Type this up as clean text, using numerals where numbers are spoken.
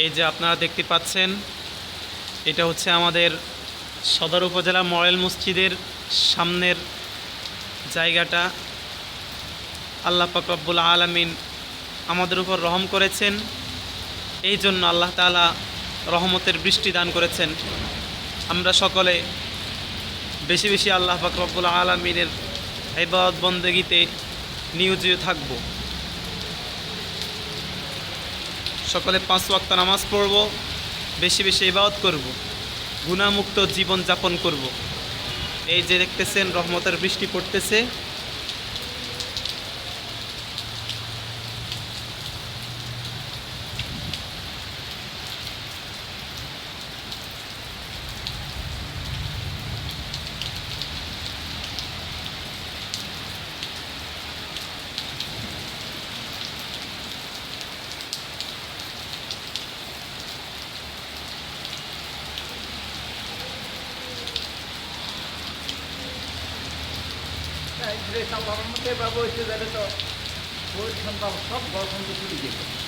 এই যে আপনারা দেখতে পাচ্ছেন, এটা হচ্ছে আমাদের সদর উপজেলা মডেল মসজিদের সামনের জায়গাটা। আল্লাহ পাক রব্বুল আলামিন আমাদের উপর রহম করেছেন, এই জন্য আল্লাহ তাআলা রহমতের বৃষ্টি দান করেছেন। আমরা সকলে বেশি বেশি আল্লাহ পাক রব্বুল আলামিনের ইবাদত বন্দেগীতে নিয়োজিত থাকব। সকলে 5 ওয়াক্ত নামাজ পড়ব, বেশি বেশি ইবাদত করব, গুনাহমুক্ত জীবন যাপন করব। এই যে দেখতেছেন রহমতের বৃষ্টি পড়তেছে। মধ্যে বাবু হচ্ছে তো ওই সন্তান সব গল্প চলে যেত।